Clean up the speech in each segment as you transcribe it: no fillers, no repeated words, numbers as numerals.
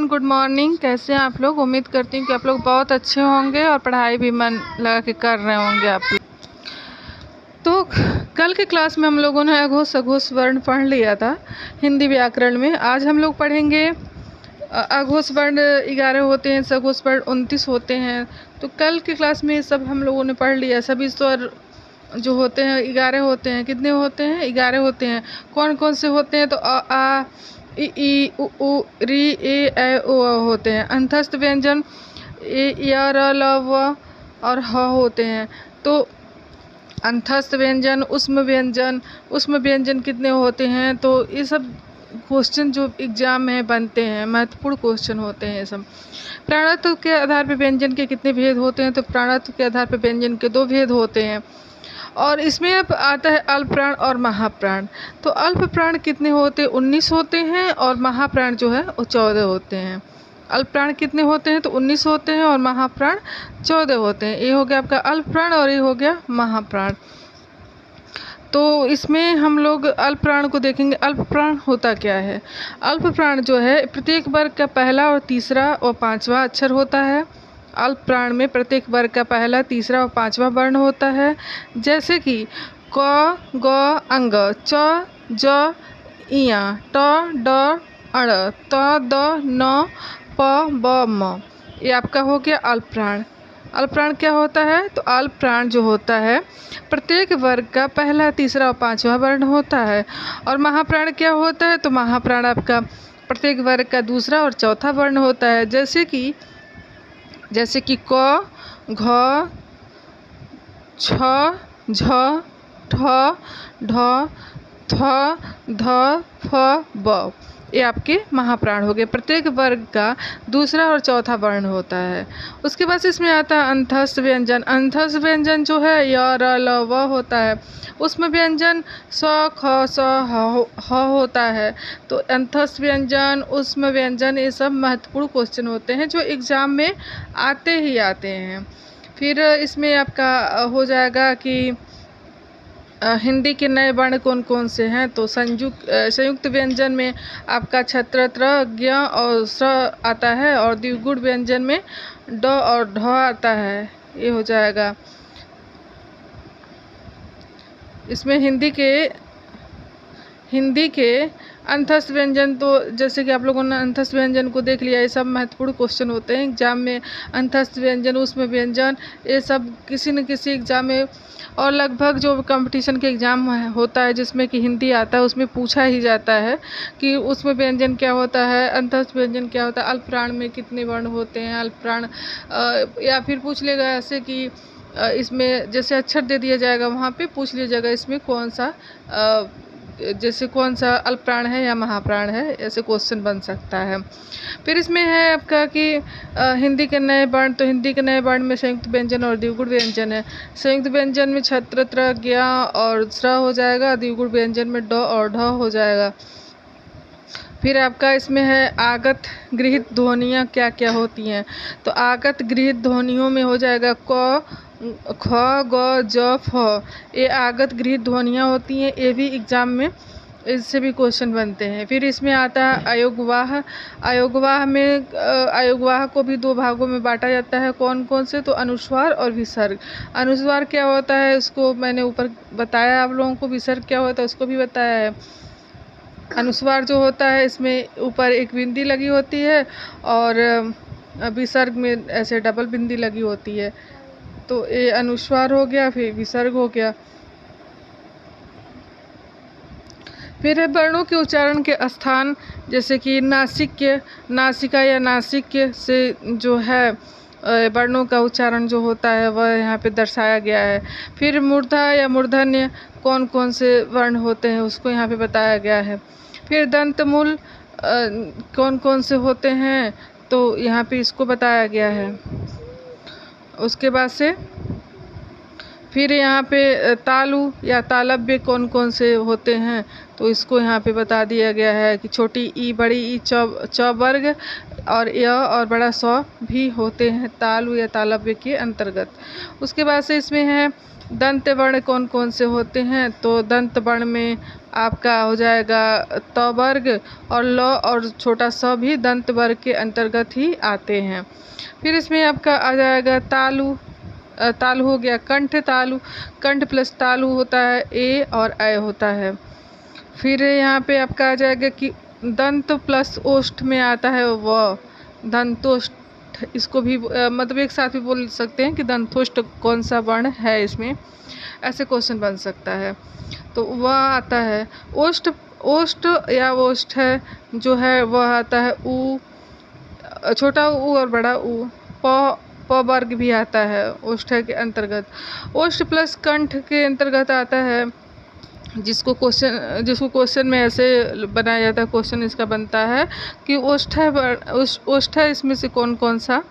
Good morning. कैसे हैं आप लोग? उम्मीद करती हूँ कि आप लोग बहुत अच्छे होंगे और पढ़ाई भी मन लगा के कर रहे होंगे आप लोग। तो कल के क्लास में हम लोगों ने अघोष अघोष वर्ण पढ़ लिया था हिंदी व्याकरण में। आज हम लोग पढ़ेंगे अघोष वर्ण 11 होते हैं, सघोष वर्ण 29 होते हैं। तो कल की क्लास में सब हम लोगों ने पढ़ लिया। सभी स्वर जो होते हैं 11 होते हैं। कितने होते हैं? 11 होते हैं। कौन कौन से होते हैं? तो आ ई उ ऊ री ए ऐ ओ होते हैं। अंतस्थ व्यंजन ए य र ल व और ह होते हैं। तो अंतस्थ व्यंजन, उष्म व्यंजन कितने होते हैं? तो ये सब क्वेश्चन जो एग्जाम में बनते हैं, महत्वपूर्ण क्वेश्चन होते हैं सब। प्राणत्व के आधार पर व्यंजन के कितने भेद होते हैं? तो प्राणत्व के आधार पर व्यंजन के 2 भेद होते हैं। और इसमें अब आता है अल्प प्राण और महाप्राण। तो अल्प प्राण कितने होते हैं? 19 होते हैं। और महाप्राण जो है वो 14 होते हैं। अल्प प्राण कितने होते हैं? तो 19 होते हैं और महाप्राण 14 होते हैं। ये हो गया आपका अल्प प्राण और ये हो गया महाप्राण। तो इसमें हम लोग अल्प प्राण को देखेंगे। अल्प प्राण होता क्या है? अल्प प्राण जो है प्रत्येक वर्ग का पहला और तीसरा और पांचवा अक्षर होता है। अल्प प्राण में प्रत्येक वर्ग का पहला, तीसरा और पांचवा वर्ण होता है। जैसे कि क, ग, अंग, च, ज, इया, ट, ड, अण, त, द, न, प, ब, म। ये आपका हो गया अल्प प्राण। अल्प प्राण क्या होता है? तो अल्प प्राण जो होता है प्रत्येक वर्ग का पहला, तीसरा और पांचवा वर्ण होता है। और महाप्राण क्या होता है? तो महाप्राण आपका प्रत्येक वर्ग का दूसरा और चौथा वर्ण होता है। जैसे कि क, घ, छ, झ, ठ, ढ, थ, ध, फ, ब। ये आपके महाप्राण हो गए। प्रत्येक वर्ग का दूसरा और चौथा वर्ण होता है। उसके बाद इसमें आता है अंतस्थ व्यंजन। अंतस्थ व्यंजन जो है य, र, ल, व होता है। उसमें व्यंजन स, ख, स, ह होता है। तो अंतस्थ व्यंजन, उसमें व्यंजन, ये सब महत्वपूर्ण क्वेश्चन होते हैं जो एग्जाम में आते ही आते हैं। फिर इसमें आपका हो जाएगा कि हिंदी के नए वर्ण कौन कौन से हैं? तो संयुक्त व्यंजन में आपका छत्र, त्र, ज्ञ और स आता है। और द्विगुण व्यंजन में ड और ढ आता है। ये हो जाएगा। इसमें हिंदी के अंतस्थ व्यंजन, तो जैसे कि आप लोगों ने अंतस्थ व्यंजन को देख लिया। ये सब महत्वपूर्ण क्वेश्चन होते हैं एग्जाम में। अंतस्थ व्यंजन, उसमें व्यंजन, ये सब किसी न किसी एग्जाम में, और लगभग जो कंपटीशन के एग्ज़ाम होता है जिसमें कि हिंदी आता है उसमें पूछा ही जाता है कि उसमें व्यंजन क्या होता है, अंतस्थ व्यंजन क्या होता है, अल्प प्राण में कितने वर्ण होते हैं, अल्प प्राण, या फिर पूछ लेगा ऐसे कि इसमें जैसे अक्षर दे दिया जाएगा, वहाँ पे पूछ लिया जाएगा इसमें कौन सा जैसे कौन सा अल्प प्राण है या महाप्राण है, ऐसे क्वेश्चन बन सकता है। फिर इसमें है आपका कि हिंदी के नए वर्ण। तो हिंदी के नए वर्ण में संयुक्त व्यंजन और द्विगुण व्यंजन है। संयुक्त व्यंजन में छत्र, त्र, ज्ञ और स्र हो जाएगा। द्विगुण व्यंजन में ड और ढ हो जाएगा। फिर आपका इसमें है आगत गृहीत ध्वनियाँ क्या क्या होती हैं? तो आगत गृहीत ध्वनियों में हो जाएगा क, ख, ग, ज, फ। ये आगत गृहीत ध्वनियाँ होती हैं। ये भी एग्जाम में इससे भी क्वेश्चन बनते हैं। फिर इसमें आता है अयोगवाह। अयोगवाह को भी 2 भागों में बांटा जाता है। कौन कौन से? तो अनुस्वार और विसर्ग। अनुस्वार क्या होता है उसको मैंने ऊपर बताया आप लोगों को। विसर्ग क्या होता है उसको भी बताया है। अनुस्वार जो होता है इसमें ऊपर एक बिंदी लगी होती है और विसर्ग में ऐसे डबल बिंदी लगी होती है। तो ये अनुस्वार हो गया, फिर विसर्ग हो गया। फिर है वर्णों के उच्चारण के स्थान। जैसे कि नासिक्य, नासिका या नासिक्य से जो है वर्णों का उच्चारण जो होता है वह यहाँ पे दर्शाया गया है। फिर मूर्धा या मूर्धन्य कौन कौन से वर्ण होते हैं उसको यहाँ पे बताया गया है। फिर दंतमूल कौन कौन से होते हैं तो यहाँ पे इसको बताया गया है। उसके बाद से फिर यहाँ पे तालु या तालव्य कौन कौन से होते हैं तो इसको यहाँ पे बता दिया गया है कि छोटी ई, बड़ी ई, च वर्ग और य और बड़ा स भी होते हैं तालु या तालव्य के अंतर्गत। उसके बाद से इसमें है दंत वर्ण कौन कौन से होते हैं। तो दंत वर्ण में आपका हो जाएगा त वर्ग, और ल और छोटा स भी दंत वर्ग के अंतर्गत ही आते हैं। फिर इसमें आपका आ जाएगा तालु। तालु हो गया कंठ तालु, कंठ प्लस तालु होता है ए और ऐ होता है। फिर यहाँ पे आपका आ जाएगा कि दंत प्लस ओष्ठ में आता है व, दंतोष्ठ। इसको भी मतलब एक साथ भी बोल सकते हैं कि दंतोष्ठ कौन सा वर्ण है इसमें, ऐसे क्वेश्चन बन सकता है। तो वह आता है ओष्ठ, ओष्ठ या ओष्ठ है जो है वह आता है उ, छोटा उ और बड़ा उ। प वर्ग भी आता है ओष्ठ के अंतर्गत। ओष्ठ प्लस कंठ के अंतर्गत आता है, जिसको क्वेश्चन में ऐसे बनाया जाता है। क्वेश्चन इसका बनता है कि ओष्ठ है इसमें से कौन कौन सा,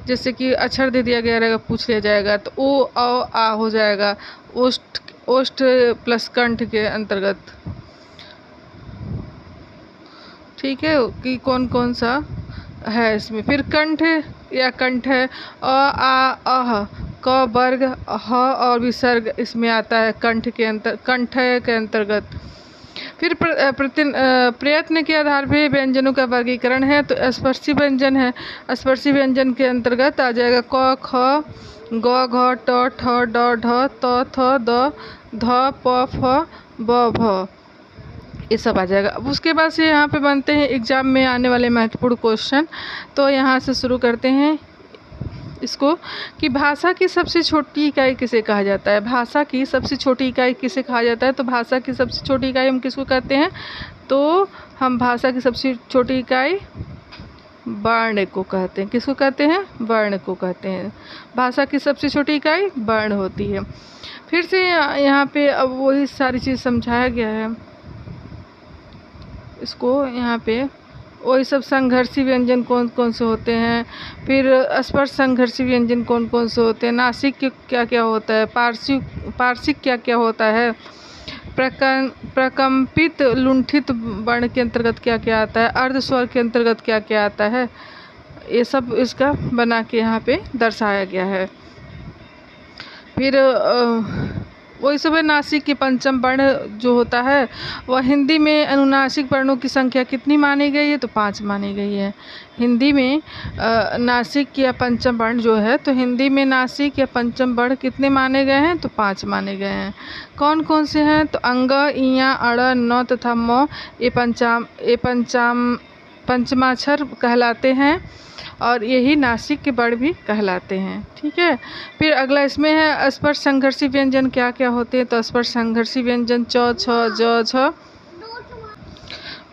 जैसे कि अक्षर दे दिया गया रहेगा, पूछ लिया जाएगा तो ओ औ आ हो जाएगा ओष्ठ प्लस कंठ के अंतर्गत। ठीक है कि कौन कौन सा है इसमें। फिर कंठ या कंठ है अ आ अह, क वर्ग, ह और विसर्ग इसमें आता है कंठ के अंतर्गत। फिर प्रयत्न के आधार पर व्यंजनों का वर्गीकरण है, तो स्पर्शी व्यंजन है। स्पर्शी व्यंजन के अंतर्गत आ जाएगा क ख ग घ ट ठ ड ढ त थ द ध प फ ब भ, ये सब आ जाएगा। अब उसके बाद से यहाँ पे बनते हैं एग्जाम में आने वाले महत्वपूर्ण क्वेश्चन। तो यहाँ से शुरू करते हैं इसको कि भाषा की सबसे छोटी इकाई किसे कहा जाता है। भाषा की सबसे छोटी इकाई किसे कहा जाता है, तो भाषा की सबसे छोटी इकाई हम किसको कहते हैं, तो हम भाषा की सबसे छोटी इकाई वर्ण को कहते हैं। किसको कहते हैं, वर्ण को कहते हैं। भाषा की सबसे छोटी इकाई वर्ण होती है। फिर से यहाँ पे अब वही सारी चीज़ समझाया गया है इसको। यहाँ पे वही सब संघर्षी व्यंजन कौन कौन से होते हैं, फिर स्पर्श संघर्षी व्यंजन कौन कौन से होते हैं, नासिक क्या क्या होता है, पार्श्विक क्या क्या होता है, प्रकंपित लुंठित वर्ण के अंतर्गत क्या क्या आता है, अर्ध स्वर के अंतर्गत क्या क्या आता है, ये सब इसका बना के यहाँ पे दर्शाया गया है। फिर वही सब है नासिक के पंचम वर्ण जो होता है वह हिंदी में अनुनासिक वर्णों की संख्या कितनी मानी गई है, तो 5 मानी गई है। हिंदी में नासिक या पंचम वर्ण जो है, तो हिंदी में नासिक या पंचम वर्ण कितने माने गए हैं, तो 5 माने गए हैं। कौन कौन से हैं, तो अंग, इया, अड़, न तथा म ये पंचमाक्षर कहलाते हैं और यही नासिक के वर्ण भी कहलाते हैं। ठीक है। फिर अगला इसमें है स्पर्श संघर्षी व्यंजन क्या क्या होते हैं, तो स्पर्श संघर्षी व्यंजन च, छ, ज, छ।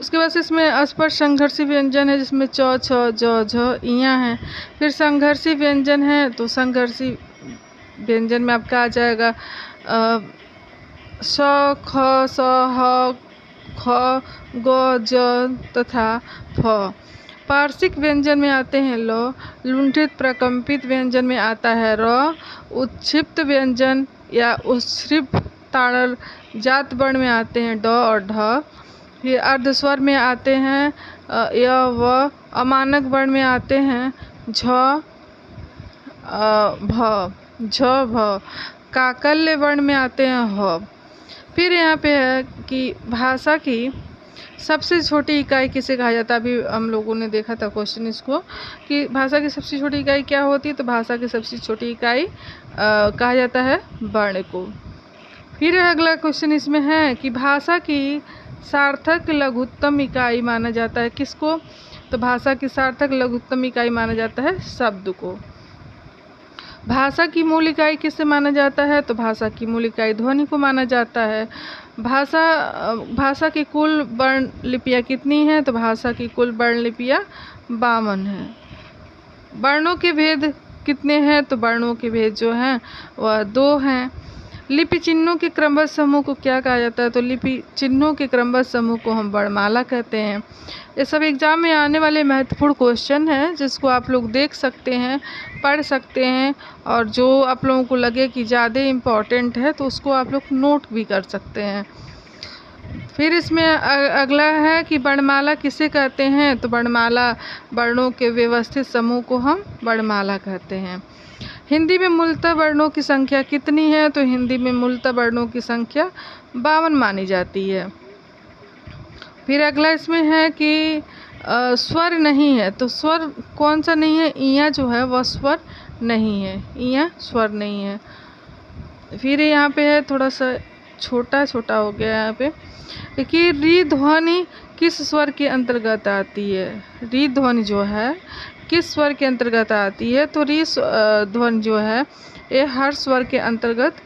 उसके बाद इसमें स्पर्श संघर्षी व्यंजन है जिसमें च, छ, ज, झ, इया है। फिर संघर्षी व्यंजन है, तो संघर्षी व्यंजन में आपका आ जाएगा स, ख, स, ह, ख, ग, ज तथा फ। पार्श्विक व्यंजन में आते हैं ल, लुंठित प्रकंपित व्यंजन में आता है र, उत्क्षिप्त व्यंजन या उत्क्षिप्त ताड़ल जात वर्ण में आते हैं ड और ढ। फिर अर्धस्वर में आते हैं य व, अमानक वर्ण में आते हैं झ भ, झ भ, काकल्य वर्ण में आते हैं ह। फिर यहाँ पे है कि भाषा की सबसे छोटी इकाई किसे कहा जाता है। अभी हम लोगों ने देखा था क्वेश्चन इसको कि भाषा की सबसे छोटी इकाई क्या होती है, तो भाषा की सबसे छोटी इकाई कहा जाता है वर्ण को। फिर अगला क्वेश्चन इसमें है कि भाषा की सार्थक लघुत्तम इकाई माना जाता है किसको, तो भाषा की सार्थक लघुत्तम इकाई माना जाता है शब्द को। भाषा की मूल इकाई किससे माना जाता है, तो भाषा की मूल इकाई ध्वनि को माना जाता है। भाषा की कुल वर्ण लिपियाँ कितनी हैं, तो भाषा की कुल वर्ण लिपियाँ 52 हैं। वर्णों के भेद कितने हैं, तो वर्णों के भेद जो हैं वह 2 हैं। लिपि चिन्हों के क्रमबद्ध समूह को क्या कहा जाता है, तो लिपि चिन्हों के क्रमबद्ध समूह को हम वर्णमाला कहते हैं। ये सब एग्जाम में आने वाले महत्वपूर्ण क्वेश्चन हैं जिसको आप लोग देख सकते हैं, पढ़ सकते हैं, और जो आप लोगों को लगे कि ज़्यादा इम्पॉर्टेंट है तो उसको आप लोग नोट भी कर सकते हैं। फिर इसमें अगला है कि वर्णमाला किसे कहते हैं, तो वर्णमाला वर्णों के व्यवस्थित समूह को हम वर्णमाला कहते हैं। हिंदी में मूलतः वर्णों की संख्या कितनी है, तो हिंदी में मूलतः वर्णों की संख्या 52 मानी जाती है। फिर अगला इसमें है कि स्वर नहीं है, तो स्वर कौन सा नहीं है? इया जो है वह स्वर नहीं है, इया स्वर नहीं है। फिर यहाँ पे है थोड़ा सा छोटा छोटा हो गया यहाँ पे कि री ध्वनि किस स्वर के अंतर्गत आती है? री ध्वनि जो है किस स्वर के अंतर्गत आती है? तो री ध्वनि जो है ये हर स्वर के अंतर्गत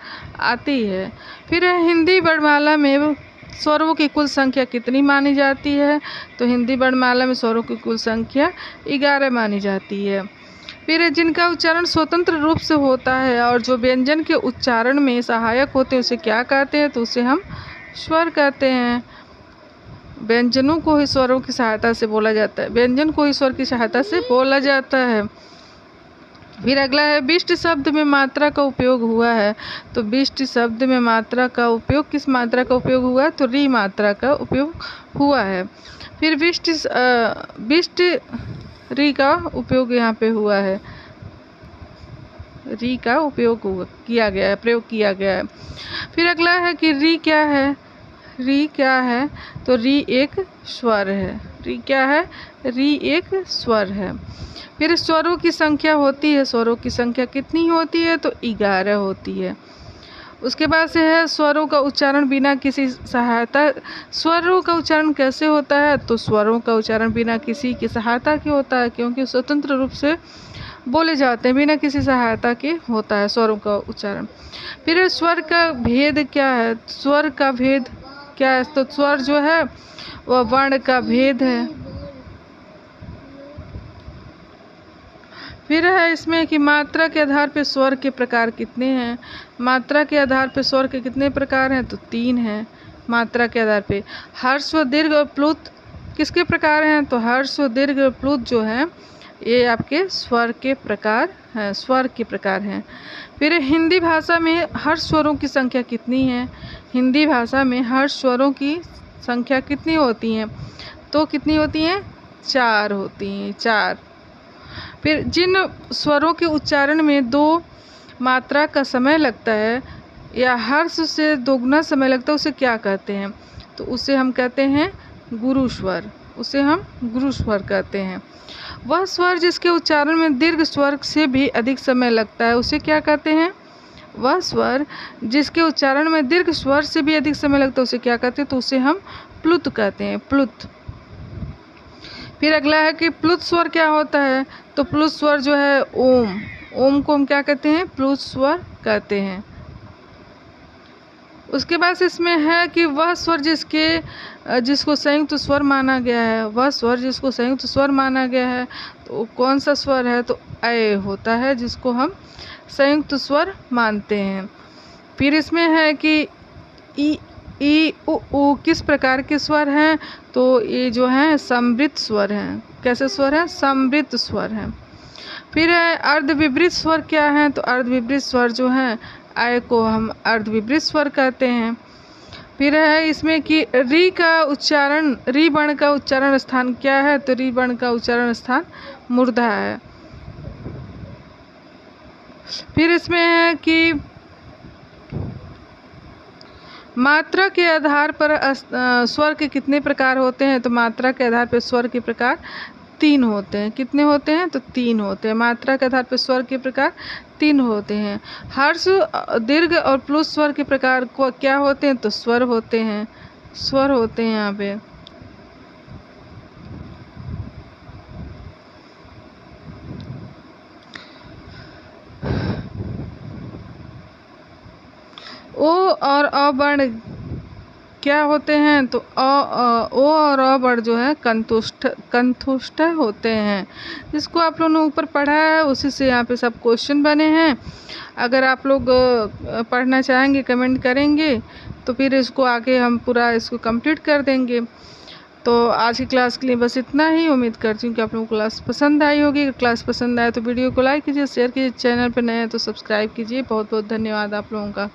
आती है। फिर हिंदी वर्णमाला में स्वरों की कुल संख्या कितनी मानी जाती है? तो हिंदी वर्णमाला में स्वरों की कुल संख्या 11 मानी जाती है। फिर जिनका उच्चारण स्वतंत्र रूप से होता है और जो व्यंजन के उच्चारण में सहायक होते हैं उसे क्या कहते हैं? तो उसे हम स्वर कहते हैं। व्यंजनों को ही स्वरों की सहायता से बोला जाता है, व्यंजन को ही स्वर की सहायता से बोला जाता है। फिर अगला है विशिष्ट शब्द में मात्रा का उपयोग हुआ है, तो विशिष्ट शब्द में मात्रा का उपयोग किस मात्रा का उपयोग हुआ है? तो री मात्रा का उपयोग हुआ है। फिर विशिष्ट री का उपयोग यहाँ पे हुआ है, री का उपयोग किया गया है, प्रयोग किया गया है। फिर अगला है कि री क्या है? री क्या है? तो री एक स्वर है। री क्या है? री एक स्वर है। फिर स्वरों की संख्या होती है, स्वरों की संख्या कितनी होती है? तो 11 होती है। उसके बाद से है स्वरों का उच्चारण बिना किसी सहायता। स्वरों का उच्चारण कैसे होता है? तो स्वरों का उच्चारण बिना किसी की सहायता के होता है, क्योंकि स्वतंत्र रूप से बोले जाते हैं, बिना किसी सहायता के होता है स्वरों का उच्चारण। फिर स्वर का भेद क्या है? स्वर का भेद क्या है? तो स्वर जो है वह वर्ण का भेद है। फिर है इसमें कि मात्रा के आधार पर स्वर के प्रकार कितने हैं? मात्रा के आधार पर स्वर के कितने प्रकार हैं? तो 3 हैं। मात्रा के आधार पे हर्ष, दीर्घ और प्लुत किसके प्रकार हैं? तो हर्ष, दीर्घ और प्लुत जो हैं ये आपके स्वर के प्रकार हैं, स्वर के प्रकार हैं। फिर हिंदी भाषा में हर स्वरों की संख्या कितनी है? हिंदी भाषा में हर स्वरों की संख्या कितनी होती हैं? तो कितनी होती हैं? 4 होती हैं, 4। फिर जिन स्वरों के उच्चारण में 2 मात्रा का समय लगता है या हर्ष से दोगुना समय लगता है उसे क्या कहते हैं? तो उसे हम कहते हैं गुरु स्वर, उसे हम गुरु स्वर कहते हैं। वह स्वर जिसके उच्चारण में दीर्घ स्वर से भी अधिक समय लगता है उसे क्या कहते हैं? वह स्वर जिसके उच्चारण में दीर्घ स्वर से भी अधिक समय लगता है उसे क्या कहते हैं? तो उसे हम प्लुत कहते हैं, प्लुत। फिर अगला है कि प्लुत स्वर क्या होता है? तो प्लुत स्वर जो है ओम, ओम को हम क्या कहते हैं? प्लुत स्वर कहते हैं। उसके बाद इसमें है कि वह स्वर जिसको संयुक्त स्वर माना गया है, वह स्वर जिसको संयुक्त स्वर माना गया है तो कौन सा स्वर है? तो अय होता है जिसको हम संयुक्त स्वर मानते हैं। फिर इसमें है कि ई उ किस प्रकार के स्वर हैं? तो ये जो हैं समवृत्त स्वर हैं। कैसे स्वर हैं? समवृत्त स्वर हैं। फिर है अर्धविवृत स्वर क्या हैं? तो अर्धविवृत स्वर जो हैं आय को हम अर्धविवृत स्वर कहते हैं। फिर है इसमें कि री का उच्चारण, री वर्ण का उच्चारण स्थान क्या है? तो री वर्ण का उच्चारण स्थान मूर्धा है। फिर इसमें है कि मात्रा के आधार पर स्वर के कितने प्रकार होते हैं? तो मात्रा के आधार पर स्वर के प्रकार 3 होते हैं। कितने होते हैं? तो 3 होते हैं। मात्रा के आधार पर स्वर के प्रकार 3 होते हैं। हर्ष, दीर्घ और प्लुत स्वर के प्रकार को क्या होते हैं? तो स्वर होते हैं, स्वर होते हैं यहाँ पे। ओ और अ वर्ण क्या होते हैं? तो ओ और अ वर्ण जो है कंठस्थ होते हैं। जिसको आप लोगों ने ऊपर पढ़ा है उसी से यहाँ पे सब क्वेश्चन बने हैं। अगर आप लोग पढ़ना चाहेंगे कमेंट करेंगे तो फिर इसको आगे हम पूरा इसको कंप्लीट कर देंगे। तो आज की क्लास के लिए बस इतना ही। उम्मीद करती हूँ कि आप लोगों को क्लास पसंद आई होगी। अगर क्लास पसंद आए तो वीडियो को लाइक कीजिए, शेयर कीजिए, चैनल पर नए हैं तो सब्सक्राइब कीजिए। बहुत बहुत धन्यवाद आप लोगों का।